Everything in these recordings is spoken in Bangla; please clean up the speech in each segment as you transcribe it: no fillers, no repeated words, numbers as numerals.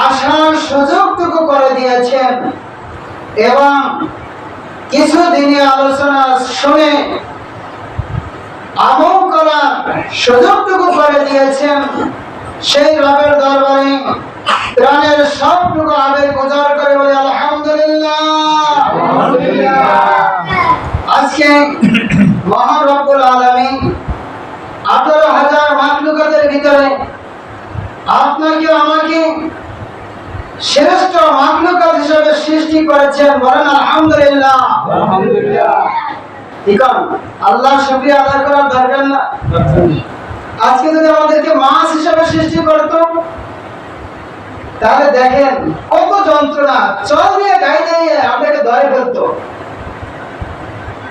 আসার সুযোগটুকু করে দিয়েছেন এবং কিছু দিনের আলোচনা শুনে আমল করার সুযোগটুকু করে দিয়েছেন। সেই রবের দরবারে প্রাণের সবটুকু আবেগ উজাড় করে বলে আলহামদুলিল্লাহ। আজকে মহান রব্বুল আলামিন 18,000 মাখলুকাতের ভিতরে আপনাকে আমাকে শ্রেষ্ঠ মাখলুকাত হিসেবে সৃষ্টি করেছেন, বলেন আলহামদুলিল্লাহ। আল্লাহর শুকরিয়া আদায় করার দরকার না? আজকে যদি আমাদেরকে মাছ হিসেবে সৃষ্টি করতো তাহলে দেখেন কত যন্ত্রণা, চল দিয়ে গাই দিয়ে আপনাকে ধরে ফেলতো।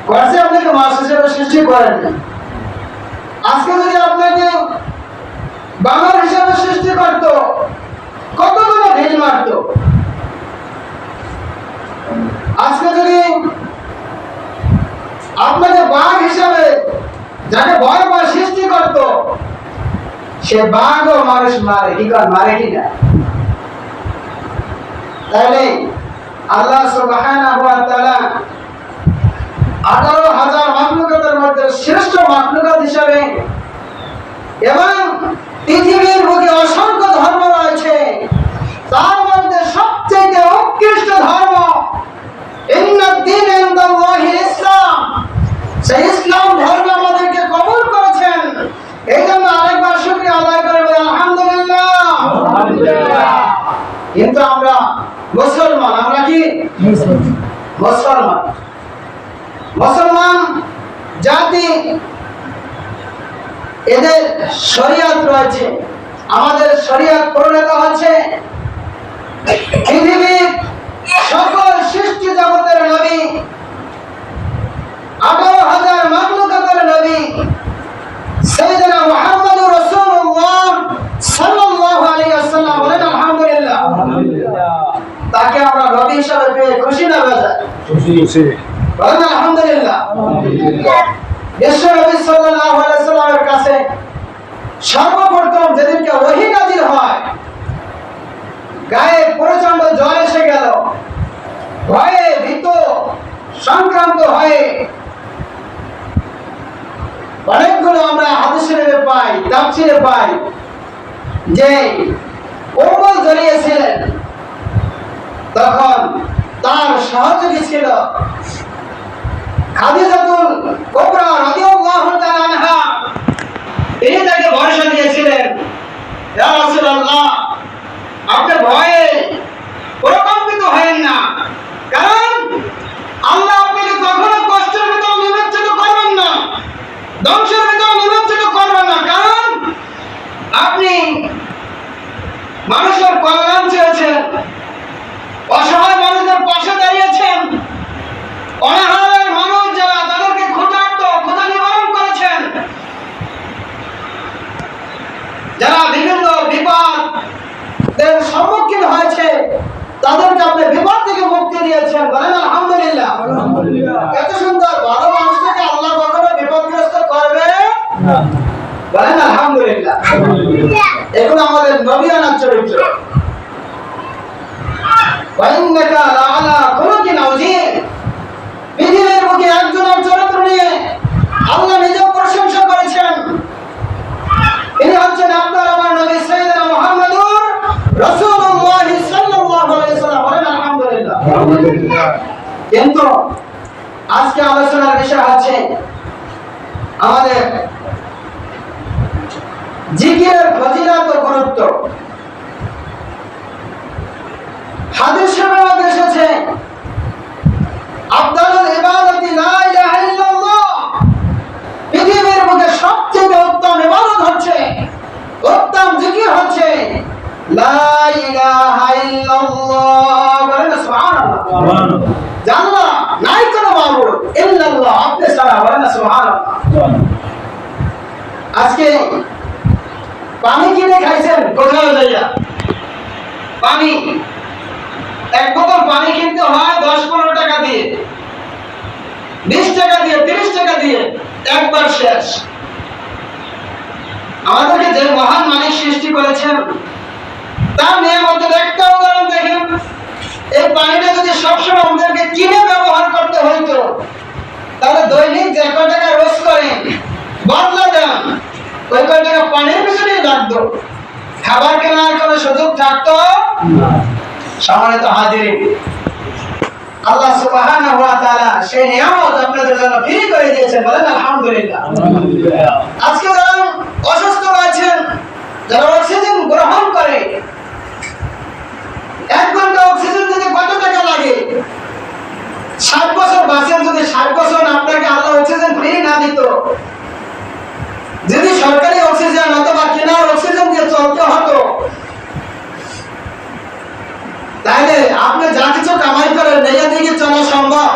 করছে আপনাকে মাছ হিসেবে সৃষ্টি করেন। আজকে যদি আপনাকে বানর হিসেবে সৃষ্টি করতো কতগুলো ঢিল মারতো। আজকে যদি আপনাকে বাঘ হিসাবে যাকে ভয় পায় সৃষ্টি করতো, সে বাঘও মানুষ মারে, কি কর মারে কিনা? তাহলে আল্লাহ সুবহানাহু ওয়া তাআলা 18,000 মাখলুকাতের মধ্যে শ্রেষ্ঠ মাখলুকাত হিসাবে, এবং পৃথিবীর বুকে অসংখ্য ধর্ম রয়েছে, তার মধ্যে সবচেয়ে উৎকৃষ্ট ধর্ম ইন্নাদ-দীন ইনদাল্লাহিল ইসলাম, সেই ইসলাম ধর্ম আমাদেরকে কবুল করেছেন। এই জন্য আরেকবার শুকরিয়া আদায় করে বলি আলহামদুলিল্লাহ। কিন্তু আমরা মুসলমান, আমরা কি মুসলমান? মুসলমান জাতি, এদের শরিয়ত রয়েছে। আমাদের শরিয়ত প্রণীত হচ্ছে পৃথিবীর সকল সৃষ্টি জগতের নবী, 18,000 মাখলুকাতের নবী সাইয়েদনা মুহাম্মদুর রাসূলুল্লাহ সাল্লাল্লাহু আলাইহি ওয়াসাল্লাম, বলেন আলহামদুলিল্লাহ। তাকে আমরা নবী হিসেবে পেয়ে খুশি না বেজার? খুশি, বলেন আলহামদুলিল্লাহ। বিশ্ব নবী সাল্লাল্লাহু আলাইহি ওয়াসাল্লামের কাছে সর্বপ্রথম যেদিনকে ওহী নাযিল হয়, গায়ে প্রচন্ড জ্বর এসে গেল, ভয়ে ভীত সংক্রান্ত হয়ে অনেকগুলো আমরা হাদিসে পাই, তাফসীরে পাই যে কম্বল জড়িয়েছিলেন। তখন তার সহযোগী ছিল খাদিজাতুল কুবরা রাদিয়াল্লাহু তাআলা আনহা। তিনি তাকে ভরসা দিয়েছিলেন, ইয়া রাসূলুল্লাহ, আপনি ভয়ে প্রকম্পিত হয়েন না, কারণ আল্লাহ আপনাকে কখনো কষ্টের ভিতর নিমজ্জিত করবেন না, ধ্বংসের ভিতর নিমজ্জিত করবেন না, কারণ আপনি মানুষের কল্যাণ চেয়েছেন, অসহায় মানুষদের পাশে দাঁড়িয়েছেন, অনাহারের মানুষ যারা তাদেরকে ক্ষুধার্ত ক্ষুধা নিবারণ করেছেন, যারা বিভিন্ন বিপদের সম্মুখীন হয়েছে তাদেরকে আপনি বিপদ থেকে মুক্তি দিয়েছেন, বলেন আলহামদুলিল্লাহ। এত সুন্দর ভালো মানুষটাকে আল্লাহ কখনো বিপদগ্রস্ত করবে না, বলেন আলহামদুলিল্লাহ। এগুলো আমাদের নবিয়ানার চরিত্র। ওয়াইন্নাকা লাআলা খুলুকিন আযীম, পৃথিবীর বুকে একজনের চরিত্র নিয়ে আল্লাহ নিজেও প্রশংসা করেছেন। তিনি হচ্ছেন আপনার আমার নবী সাইয়েদনা মুহাম্মদুর রাসূলুল্লাহ সাল্লাল্লাহু আলাইহি ওয়াসাল্লাম, বলেন আলহামদুলিল্লাহ। কিন্তু আজকে আলোচনার বিষয় হচ্ছে আমাদের জিকিরের ফজিলত ও গুরুত্ব। হাদিসের মধ্যে এসেছে আফদালুল ইবাদাতি লা ইলাহা ইল্লাল্লাহ, পৃথিবীর মধ্যে সবচেয়ে উত্তম ইবাদত হচ্ছে, উত্তম জিকির হচ্ছে লা ইলাহা ইল্লাল্লাহ, বলেন সুবহানাল্লাহ। সুবহানাল্লাহ, জানলা নাই কোনো মাবুদ ইল্লাল্লাহ, আপনি ছাড়া, বলেন সুবহানাল্লাহ। আজকে পানি কিনে খাইছেন কোথাও যাইয়া, পানি এক বোতল পানি কিনতে হয় 10-15 টাকা দিয়ে, 20 টাকা দিয়ে, 30 টাকা দিয়ে, একবার শেষ। আমাদেরকে যে মহান মালিক সৃষ্টি করেছেন তার নিয়ামতের একটা পানিটা যদি সবসময় আমাদেরকে কিনে ব্যবহার করতে হইতো, তাহলে দৈনিক যে কয় টাকা রোজ করেন বদলা দেন, ওই কয় টাকা পানির পিছনেই লাগতো, খাবার কেনার কোনো সুযোগ থাকতো না। সম্মানিত হাজিরিন, আল্লাহ সুবহানাহু ওয়া তাআলা সেই নিয়ামত আপনাদের জন্য ফ্রি করে দিয়েছেন, বলেন আলহামদুলিল্লাহ। আজকে যারা অসুস্থ আছেন, যারা অক্সিজেন গ্রহণ করে, 1 ঘন্টা অক্সিজেন দিতে কত টাকা লাগে? 60 বছর বাঁচেন, যদি 60 বছর আপনাকে আল্লাহ অক্সিজেন ফ্রি না দিত, যদি সরকারি অক্সিজেন অথবা কেনার অক্সিজেন দিয়ে চলতে হতো, তাহলে আপনি যা কিছু কামাই করেন নিজে দিকে চলা সম্ভব?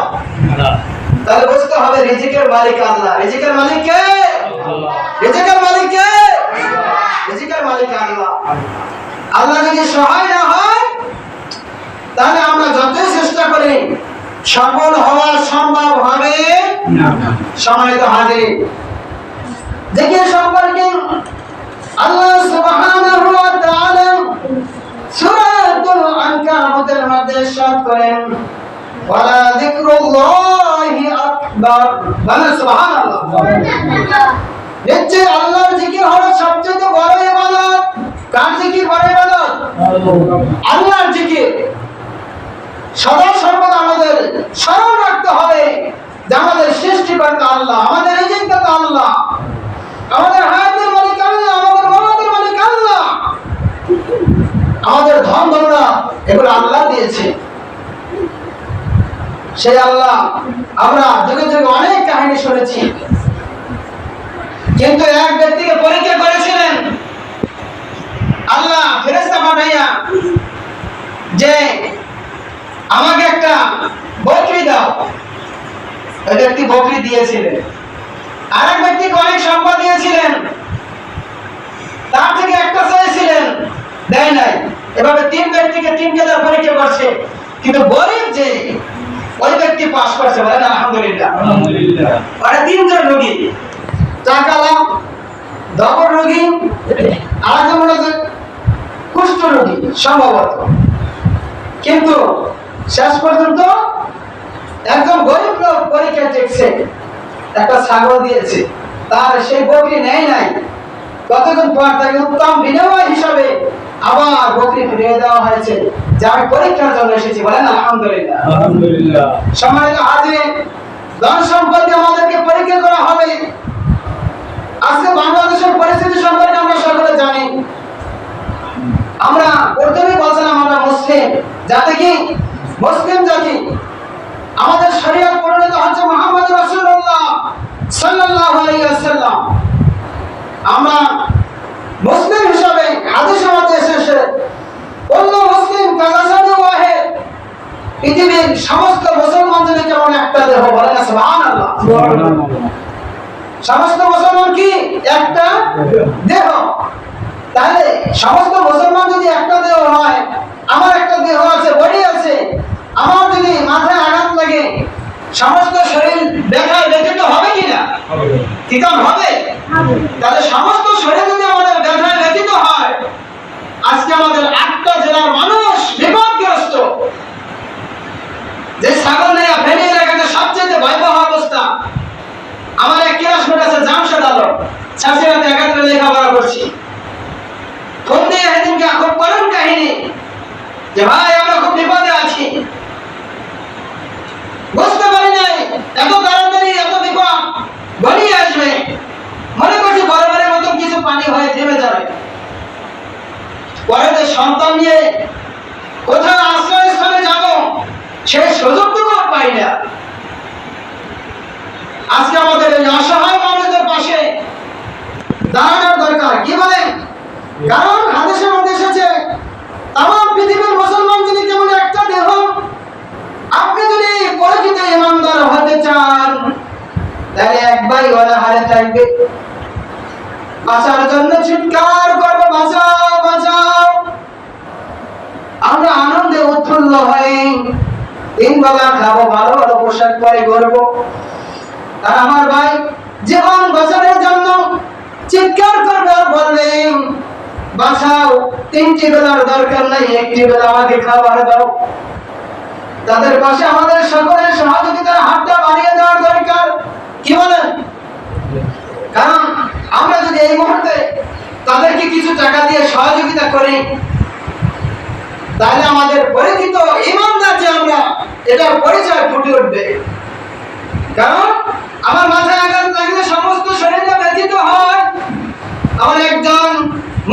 তাহলে বুঝতে হবে রিজিকের মালিক আল্লাহ। রিজিকের মালিক কে? রিজিকের মালিক কে? রিজিকের মালিক আল্লাহ। আল্লাহ যদি সহায় না হয়, তাহলে আমরা যতই চেষ্টা করি সফল হওয়া সম্ভব হবে না। সম্মানিত হাজির, দেখে সম্পর্কে আল্লাহ সুবহানাহু ওয়া তাআলা সূরাতুল আনকাবুতের মধ্যে ইরশাদ করেন, ওয়ালা যিকরুল্লাহি আকবার। বলেন সুবহানাল্লাহ। নিশ্চয় আল্লাহর জিকির হলো সবচেয়ে বড় ইবাদত। কার জিকির বড় ইবাদত? আল্লাহর জিকির। সদা সর্বদা আমাদের স্মরণ রাখতে হবে যে আমাদের সৃষ্টিকর্তা আল্লাহ, আমাদের রিজিকদাতা আল্লাহ, আমাদের হায়াতের মালিক আল্লাহ, আমাদের মামাতের মালিক আল্লাহ, আমাদের ধন দৌলত এগুলো আল্লাহ দিয়েছে। সেই আল্লাহ আমরা যুগে যুগে অনেক কাহিনী শুনেছি, কিন্তু এক ব্যক্তিকে পরীক্ষা করেছিলেন আল্লাহ ফেরেশতা পাঠাইয়া যে আমাকে একটা বকরি দাও। ওই ব্যক্তি বকরি দিয়েছিলেন। আরেক ব্যক্তিকে অনেক সম্পদ দিয়েছিলেন, তার থেকে একটা চাইছিলেন, দেয় নাই। এভাবে 3 ব্যক্তিকে 3 কেদার পরীক্ষা করছে, কিন্তু গরিব যে ওই ব্যক্তি পাস করছে, বলেন আলহামদুলিল্লাহ। আলহামদুলিল্লাহ। আর 3 জন রোগী, চাকালা, দবর রোগী, আরেকজন হলো যে কুষ্ঠ রোগী সম্ভবত। কিন্তু শেষ পর্যন্ত একজন গরিব লোক পরীক্ষা দেখছে, একটা ছাগল দিয়েছে, তার সেই বকরি নেয় নাই। কতক্ষণ পর তাকে উত্তম বিনিময় হিসাবে আবার বকরি ফিরিয়ে দেওয়া হয়েছে, যে আমি পরীক্ষার জন্য এসেছি, বলেন আলহামদুলিল্লাহ। আলহামদুলিল্লাহ। সম্মানিত হাজিরিন, ধন সম্পত্তি আমাদেরকে পরীক্ষা করা হবে। আজকে বাংলাদেশের পরিস্থিতি সম্পর্কে আমরা সকলে জানি। আমরা প্রথমেই বলছিলাম আমরা মুসলিম জাতি, কি মুসলিম জাতি। আমাদের শরীয়ত পরিণত হচ্ছে মুহাম্মদ রাসূলুল্লাহ সাল্লাল্লাহু আলাইহি ওয়াসাল্লাম। আমরা মুসলিম হিসাবে হাদিসের মধ্যে এসেছে, কুল্লু মুসলিম কাজাসাদু ওয়াহিদ। পৃথিবীর সমস্ত মুসলমান যদি কেমন একটা দেহ, বলেন সুবহানাল্লাহ। সমস্ত মুসলমান কি একটা দেহ? তাহলে সমস্ত মুসলমান যদি একটা দেহ হয়, আমার একটা দেহ আছে, বডি আছে, আমার যদি মাথায় আঘাত লাগে সমস্ত শরীর ব্যথায় ব্যথিত হবে কিনা? কি কারণ হবে? তাহলে সমস্ত শরীর যদি আমাদের ব্যথায় ব্যথিত হয়, আজকে আমাদের 8টা জেলার মানুষ বিপদগ্রস্ত। যে ছাগল নিয়ে ফেনী এলাকাতে সবচেয়ে ভয়াবহ অবস্থা। আমার এক ক্লাসমেট আছে জামশেদ আলম, ছাত্রীরাতে একাত্রে লেখাপড়া করছি। ফোন দিয়ে সেদিনকে খুব করুণ কাহিনী, যে ভাই আমরা খুব বিপদে আছি, বুঝতে পারি নাই এত তাড়াতাড়ি এত বিপদ গড়িয়ে আসবে। মনে করছি বরাবরের মতো কিছু পানি হয়ে থেমে যাবে। পরে যে সন্তান নিয়ে কোথাও আশ্রয়স্থলে যাব, সেই সুযোগটুকু পাই না। আজকে আমাদের এই অসহায় মানুষদের পাশে দাঁড়ানোর দরকার, কি বলেন? কারণ হাদিসের মধ্যে এসেছে, তামাম পৃথিবীর মুসলমান যদি কেমন একটা দেহ, আপনি যদি পরিচিত ইমানদার হতে চান, তাহলে একবারই অনাহারে থাকবে। বাঁচার জন্য চিৎকার করবে, বাঁচাও বাঁচাও। আমরা আনন্দে উৎফুল্ল হই, 3 বেলা খাবো, ভালো ভালো পোশাক পরে ঘুরবো। আর আমার ভাই জীবন বাঁচানোর জন্য চিৎকার করবে আর বলবে, বাঁচাও, 3টি বেলার দরকার নাই, 1টি বেলা আমাকে খাবার দাও। তাদের পাশে আমাদের সকলের সহযোগিতার হাতটা বাড়িয়ে দেওয়ার দরকার, কি বলেন? কারণ আমরা যদি এই মুহূর্তে তাদেরকে কিছু টাকা দিয়ে সহযোগিতা করি, তাহলে আমাদের পরিচিত ইমানদার যে আমরা, এটার পরিচয় ফুটে উঠবে। কারণ আমার মাথায় আঘাত লাগলে সমস্ত শরীরে ব্যথিত হয়। আমার একজন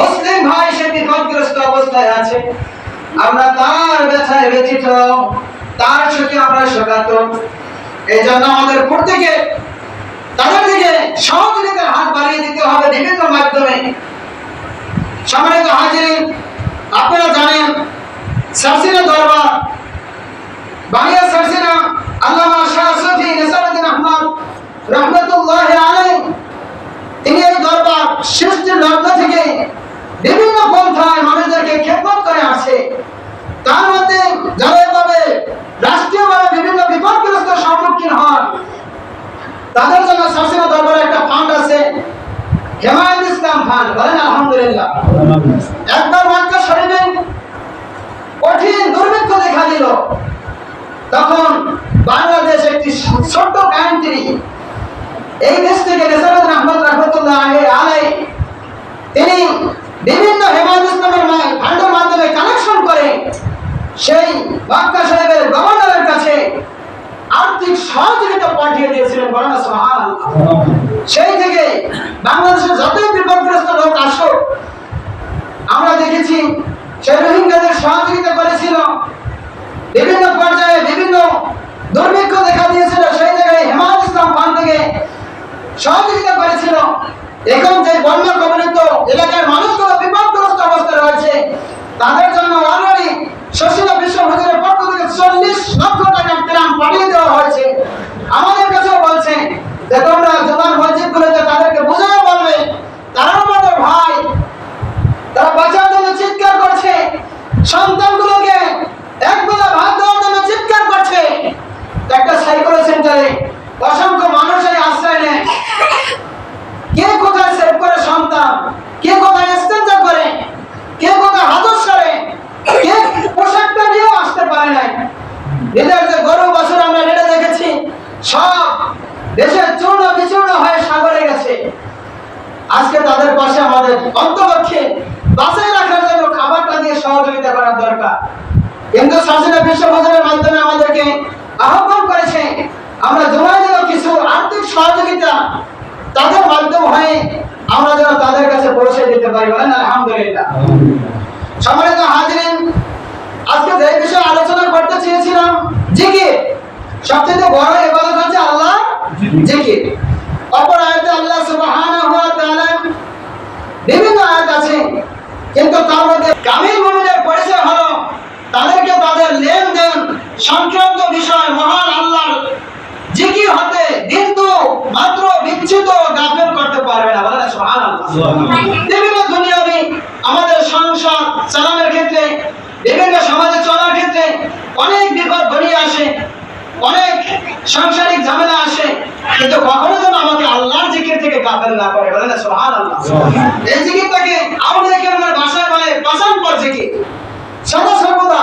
মুসলিম ভাই সে বিপদগ্রস্ত অবস্থায় আছে, আমরা তার ব্যথায় ব্যথিত, তার সুখে আমরা শোকাতুর। এই জন্য আমাদের প্রত্যেকে তাদের দিকে সহযোগিতার হাত বাড়িয়ে দিতে হবে বিভিন্ন মাধ্যমে। সম্মানিত হাজিরিন, আপনারা জানেন সারসিনা দরবার, বাংলা সারসিনা আল্লামা শাহ সুফি নিসারউদ্দিন আহমদ রাহমাতুল্লাহি আলাইহি, তিনি এই দরবার সৃষ্টির লগ্ন থেকে বিভিন্ন পন্থায় মানুষদেরকে খেদমত করে আসছে। তার মধ্যে যারা এভাবে রাষ্ট্রীয়ভাবে বিভিন্ন বিপদগ্রস্ত সম্মুখীন হন, তাদের জন্য সারসিনা দরবারে একটা ফান্ড আছে, হেমায়েত ইসলাম ফান্ড। বলেন আলহামদুলিল্লাহ। একবার মক্কা শরীফে কঠিন দুর্ভিক্ষ দেখা দিল, তখন বাংলাদেশ একটি ছোট্ট কান্ট্রি, এই দেশ থেকে নিসারউদ্দিন আহমদ রাহমাতুল্লাহি আলাইহি তিনি বিভিন্ন হেমায়েত ইসলামের ফান্ডের মাধ্যমে কালেকশন করে সেই মক্কা শরীফের গভর্নরের কাছে আর্থিক সহযোগিতা পাঠিয়ে দিয়েছিলেন। বলেন সুবহানাল্লাহ। সেই থেকে বাংলাদেশের যতই বিপদগ্রস্ত লোক আসুক, আমরা দেখেছি সে রোহিঙ্গাদের সহযোগিতা করেছিল। বিভিন্ন পর্যায়ে বিভিন্ন দুর্ভিক্ষ দেখা দিয়েছিল, সেই জায়গায় হেমায়েত ইসলাম ফান্ড থেকে সহযোগিতা করেছিল। এখন যে বন্যা কবলিত এলাকার মানুষগুলো বিপদগ্রস্ত অবস্থায় রয়েছে, তাদের জন্য অলরেডি শশীলা বিশ্ব হুজুরের পক্ষ থেকে 40 লক্ষ টাকা ত্রাণ পাঠিয়ে দেওয়া হয়েছে। আমাদের কাছেও বলছে যে তোমরা জোবান মসজিদগুলোতে তাদেরকে বুঝিয়ে বলবে, তারাও আমাদের ভাই, তারা বাঁচার জন্য চিৎকার করছে, সন্তানগুলোকে একবেলা ভাত দেওয়ার জন্য চিৎকার করছে। একটা সাইকোলজি সেন্টারে অসংখ্য মানুষ এই আশ্রয় নেয়। কে কোথায় সেভ করে সন্তান, কে কোথায় ইস্তেঞ্জা করে, কে কোথায় হাজত সারে, কে পোশাকটা নিয়েও আসতে পারে নাই। এদের যে গরু বছর আমরা নেড়ে দেখেছি, সব দেশের চূর্ণ বিচূর্ণ হয়ে সাগরে গেছে। আজকে তাদের পাশে আমাদের অন্তপক্ষে বাঁচাই রাখার জন্য খাবারটা দিয়ে সহযোগিতা করার দরকার। কিন্তু সারসিনা বিশ্ব হুজুরের মাধ্যমে আমাদেরকে আহ্বান করেছে, আমরা জমায় দিল কিছু আর্থিক সহযোগিতা তাদের মাধ্যম হয়ে আমরা যেন তাদের কাছে পৌঁছে দিতে পারি। বলেন আলহামদুলিল্লাহ। সম্মানিত হাজিরিন, আজকে যে বিষয়ে আলোচনা করতে চেয়েছিলাম, জিকির। সবচেয়ে বড় ইবাদত হচ্ছে আল্লাহ জিকির। অপর আয়াতে আল্লাহ সুবহানাহু ওয়া তাআলা বিভিন্ন আয়াত আছে, কিন্তু তার মধ্যে কামিল মুমিনের পরিচয় হলো তাদেরকে তাদের লেনদেন সংক্রান্ত বিষয় মহান আল্লাহর জিকির হতে কিন্তু মাত্র বিচ্যুত গাফেল করতে পারবে না। বলেন সুবহানাল্লাহ। বিভিন্ন দুনিয়াবি আমাদের সংসার চালানোর ক্ষেত্রে, বিভিন্ন সমাজে চলার ক্ষেত্রে অনেক বিপদ ঘনিয়ে আসে, অনেক সাংসারিক ঝামেলা আসে, কিন্তু কখনো যেন আমাকে আল্লাহর জিকির থেকে গাফেল না করে। বলেন সুবহানাল্লাহ। এই জিকিরটাকে আমরা আমার ভাষায় বলে পাশান পর জিকির। সদা সর্বদা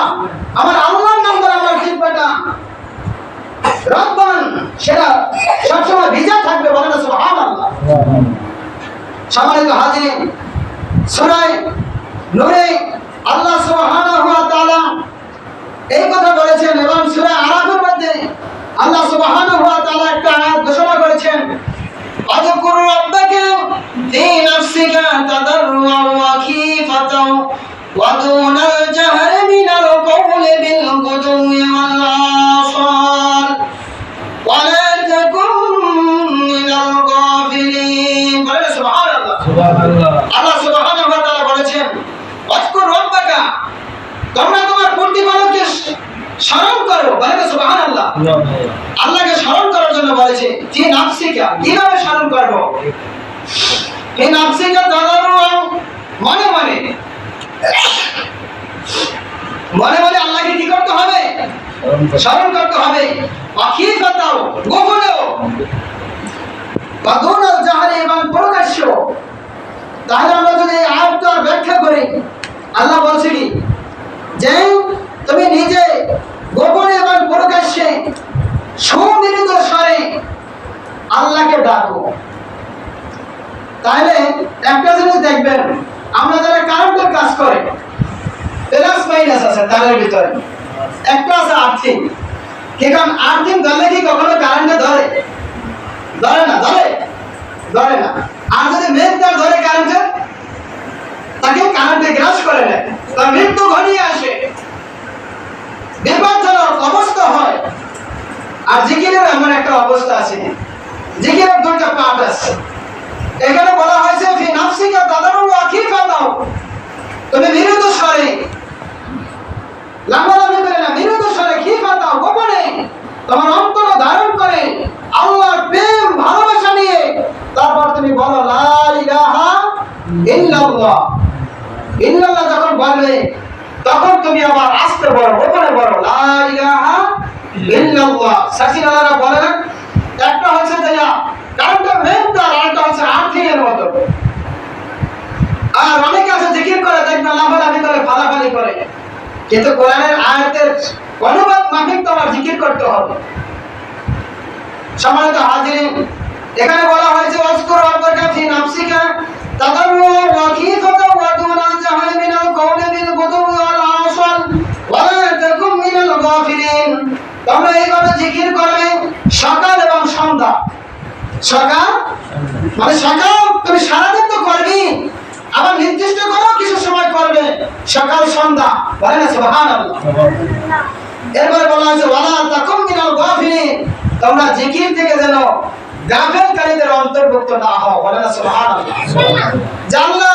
আমার আল্লাহর নাম ধরে আমার জিহ্বাটা রব্বান সেটা সবসময় ভিজা থাকবে। বলেন সুবহানাল্লাহ। সম্মানিত হাজিরিন, সূরা নূরে আল্লাহ সুবহানাহু ওয়া তাআলা এই কথা বলেছেন, এবং সূরা আরাফের মধ্যে আল্লাহ সুবহানাহু ওয়া তাআলা একটা আয়াত ঘোষণা করেছেন, আযকুর রাব্বাকা ফী নাফসিকা তাদাররুআন ওয়া খীফাতান ওয়া দুনাল জাহরি মিনাল কওলি বিল গুদুওয়ি ওয়াল আসাল ওয়া লা তাকুন মিনাল গাফিলিন। বলেন সুবহানাল্লাহ। সুবহানাল্লাহ। আল্লাহ সুবহানাহু ওয়া তাআলা বলেছেন, আযকুর রাব্বাকা, তোমরা তোমার প্রতিপালককে স্মরণ করো। বলেন সুবহানাল্লাহ। আল্লাহকে স্মরণ করার জন্য বলেছে। ফী নাফসিকা, কিভাবে স্মরণ করব? ফী নাফসিকা তাদাররুআন, মনে মনে মনে মনে আল্লাহকে কি করতে হবে? স্মরণ করতে হবে। ওয়াখিফাতাও, গোপনেও, ওয়া দুনাল জাহরি, এবং প্রকাশ্য। তাহলে আমরা যদি এই আয়াতটা ব্যাখ্যা করি, আল্লাহ বলছে কি যে তুমি নিজে গোপনে এবং আল্লাহকে ডাকো। তাহলে একটা জিনিস দেখবেন, আমরা যারা কারেন্টের কাজ করে প্লাস মাইনাস আছে তারের ভিতরে, একটা আছে আর্থিং। কি কারণ আর্থিং ধরলে কি কখনো কারেন্টে ধরে? ধরে না, ধরে না। আর যদি মেন তার ধরে কারেন্টে, তাকে কারেন্টে গ্রাস করে নেয়, তার মৃত্যু ঘনিয়ে আসে, বিপজ্জনক অবস্থা হয়। আর জিকিরের এমন একটা অবস্থা আছে, জিকিরের দুইটা পার্ট আছে। এখানে বলা হয়েছে ফি নাফসিকা তাদাররু ওয়া খিফাতাও, তুমি বিরত স্বরে, লাফালাফি করে না, বিরত স্বরে, খিফাতাও, গোপনে তোমার অন্তর ধারণ করে আল্লাহর প্রেম ভালোবাসা নিয়ে তারপর তুমি বলো লা ইলাহা ইল্লাল্লাহ। ইল্লাল্লাহ যখন বলবে তখন তুমি আবার আস্তে বলো, গোপনে বলো লা ইলাহা ইল্লাল্লাহ। সাসিনারা বলেন একটা হচ্ছে যে কারণটা মেন তার, আরেকটা হচ্ছে আর্থিং এর মতো। আর অনেকে আছে জিকির করে দেখবেন লাফালাফি করে, ফালাফালি করে, কিন্তু কোরআনের আয়াতের অনুবাদ মাফিক তোমার জিকির করতে হবে। সম্মানিত হাজিরিন, এখানে বলা হয়েছে ওয়াজকুর রাব্বাকা ফি নাফসিকা তাদাররু ওয়া খিফাতা ওয়া দুনাল জাহরি মিনাল কওলি বিল গুদুওয়ি ওয়াল আসাল ওয়া লা তাকুম মিনাল গাফিলিন। তোমরা এইভাবে জিকির করবে সকাল এবং সন্ধ্যা। সকাল মানে সকাল তুমি সারাদিন তো করবি, আবার নির্দিষ্ট করো কিছু সময় করবে, সকাল সন্ধ্যা। বলেন না সুবহানাল্লাহ। এরপরে বলা হয়েছে ওয়া লা তাকুম মিনাল গাফিলিন, তোমরা জিকির থেকে যেন গাফেলকারীদের অন্তর্ভুক্ত না হও। বলেন না সুবহানাল্লাহ। জানলা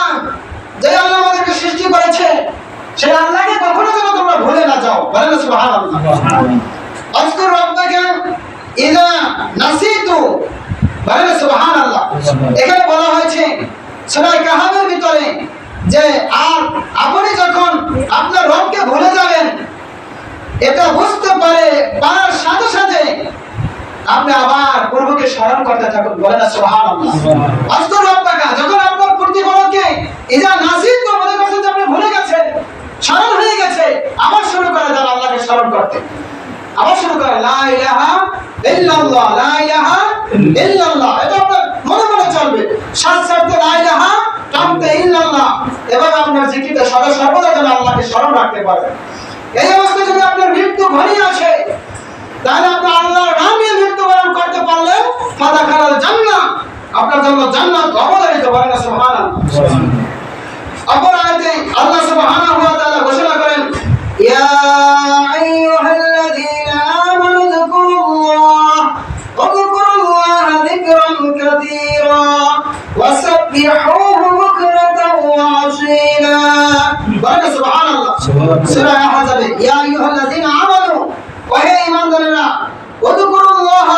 যে আল্লাহ আমাদেরকে সৃষ্টি করেছে সেই আল্লাহকে কখনো যেন তোমরা ভুলে না যাও। বলেন না সুবহানাল্লাহ। আজকুর রাব্বাকা ইযা নাসিতু, বলেন না সুবহানাল্লাহ। এখানে বলা হয়েছে সূরা কাহাফের ভিতরে যে আর আপনি যখন আপনার রবকে ভুলে যাবেন, এটা বুঝতে পারার সাথে সাথে আপনি আবার পূর্বকে স্মরণ করতে থাকুন। বলেন না সুবহানাল্লাহ। আজকুর রাব্বাকা, যখন আপনার প্রতিপালককে ইযা নাসিতু মনে করছেন যে আপনি ভুলে গেছেন, স্মরণ হয়ে গেছে, আবার শুরু করে দেন আল্লাহকে স্মরণ করতে। আবার শুরু করে লা ইলাহা ইল্লাল্লাহ, লা ইলাহা ইল্লাল্লাহ, এটা আপনার মনে মনে চলবে। সাথে সাথে লা ইলাহা টানতে ইল্লাল্লাহ, এভাবে আপনার জিকিরটা সদা সর্বদা যেন আল্লাহকে স্মরণ রাখতে পারবেন। এই অবস্থায় যদি আপনার মৃত্যু ঘনিয়ে আসে, তাহলে আপনি আল্লাহর নাম নিয়ে মৃত্যুবরণ করতে পারলে ফাদাখালাল জান্নাহ, আপনার জন্য জান্নাত অবধারিত। বলেন না সুবহানাল্লাহ। অপর আয়াতে আল্লাহ সুবহানাহু ওয়া তাআলা ঘোষণা করেন ইয়া আইয়ুহাল্লাযীনা আমানু যকুরুল্লাহ যিকরান কাসীরা ওয়াসাব্বিহুহু বুকরাতাও ওয়া আসীলা। বলেন না সুবহানাল্লাহ। সূরা আহজাবে ইয়া আইয়ুহাল্লাযীনা আমানু, ওহে ঈমানদারেরা, যকুরুল্লাহ,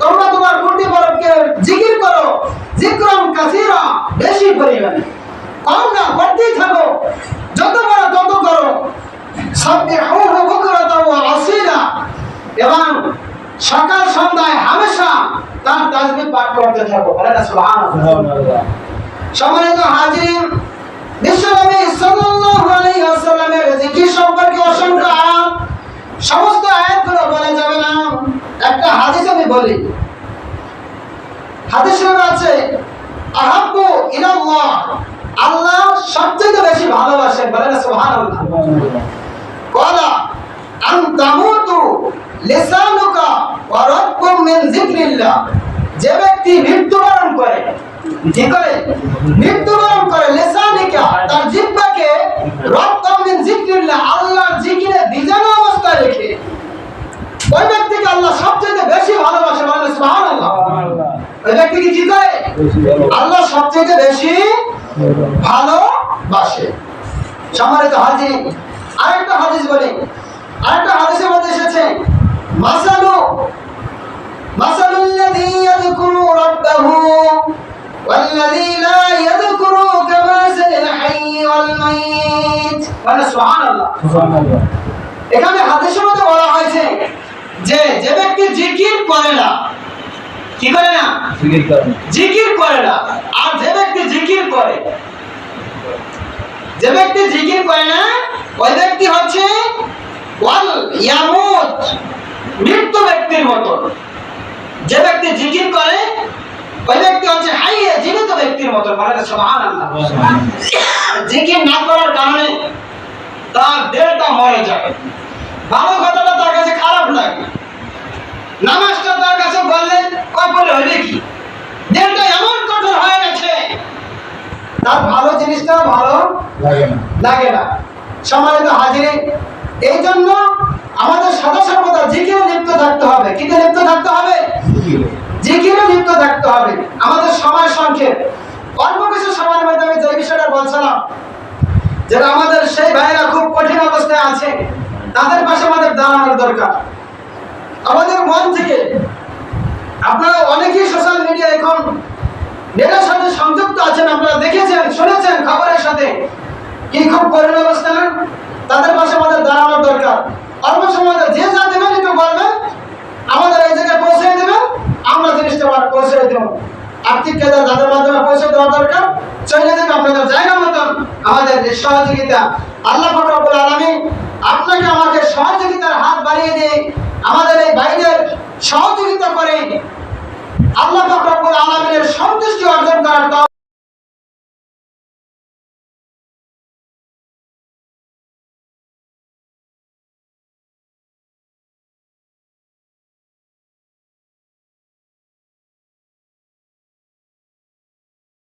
তোমরা তোমার প্রতিপালককে জিকির করো, যিকরান কাসীরা, বেশি পরিমাণে, কম না, করতেই থাকো, যত পারো তত করো। সাব্বিহুহু বুকরাতাও ওয়া আসীলা, এবং সকাল সন্ধ্যায় হামেশা তার তাসবিহ পাঠ করতে থাকো। বলেন না সুবহানাল্লাহ। সম্মানিত হাজিরিন, বিশ্বনবী সাল্লাল্লাহু আলাইহি ওয়াসাল্লামের জিকির সম্পর্কে অসংখ্য আয়াত, সমস্ত আয়াতগুলো বলা যাবে না। একটা হাদিস আমি বলি। হাদিসে আছে আহাব্বু ইলাল্লাহ, আল্লাহ সবচেয়ে বেশি ভালোবাসেন। বলেন না সুবহানাল্লাহ। ক্বালা আন তামুতু লিসানুকা ওয়া রাব্বুম মিন যিকরিল্লাহ, যে ব্যক্তি মৃত্যুবরণ করে, কি করে? মৃত্যুবরণ করে, লিসানিকা, তার জিহ্বাকে, রাব্বুম মিন যিকরিল্লাহ, আল্লাহর জিকিরে ভিজানো অবস্থায় রেখে, ওই ব্যক্তিকে আল্লাহ সবচেয়ে বেশি ভালোবাসে। বলেন না সুবহানাল্লাহ। ওই ব্যক্তিকে কি করে? আল্লাহ সবচেয়ে বেশি ভালোবাসে। সম্মানিত হাজির, আরেকটা হাদিস বলি। আরেকটা হাদিসের মধ্যে এসেছে মাসালুল্লাযী ইয়াযকুরু রাব্বাহু ওয়াল্লাযী লা ইয়াযকুরু কামাসালিল হাইয়্যি ওয়াল মাইয়িত। সুবহানাল্লাহ। এখানে হাদিসের মধ্যে বলা হয়েছে যে যে ব্যক্তি জিকির করে না, কি করে না? জিকির করে না। আর যে ব্যক্তি জিকির করে, যে ব্যক্তি জিকির করে না, ওই ব্যক্তি হচ্ছে ওয়াল ইয়ামুত, মৃত্যু ব্যক্তির মতো। যে ব্যক্তি জিকির করে ওই ব্যক্তি হচ্ছে হাইয়ে জীবিত ব্যক্তির মতো। বলে সুবহানাল্লাহ। জিকির না করার কারণে তার দেহটা মরে যায়, ভালো কথাটা তার কাছে খারাপ লাগে, নামাজটা তার কাছে বললে কপালে হবে কি, দেহটা এমন কঠোর হয়ে গেছে তার ভালো জিনিসটা ভালো লাগে না। সম্মানিত হাজিরিন, এই জন্য আমাদের সদা সর্বদা জিকিরে লিপ্ত থাকতে হবে। কিতে লিপ্ত থাকতে হবে? জিকিরে লিপ্ত থাকতে হবে। আমাদের সময় সংক্ষেপ, অল্প কিছু সময়ের মধ্যে আমি যে বিষয়টা বলছিলাম, যারা আমাদের সেই ভাইরা খুব কঠিন অবস্থায় আছে, তাদের পাশে আমাদের দাঁড়ানোর দরকার। আমাদের মন থেকে, আপনারা অনেকেই সোশ্যাল মিডিয়া এখন নেটের সাথে সংযুক্ত আছেন, আপনারা দেখেছেন শুনেছেন খবরের সাথে কি খুব কঠিন অবস্থা না, তাদের পাশে আমাদের দাঁড়ানোর দরকার। অল্প সময় যে যা দেবেন একটু বলবেন, আমাদের এই জায়গায় পৌঁছে দেবেন, আমরা জিনিসটা পৌঁছে দেব। আর্থিক কাজে যাদের মাধ্যমে পৌঁছে দেওয়া দরকার চলে যাবে আপনাদের জায়গা মতন আমাদের সহযোগিতা। আল্লাহ পাক রব্বুল আলামিন আপনাকে আমাকে সহযোগিতার হাত বাড়িয়ে দিয়ে আমাদের এই ভাইদের সহযোগিতা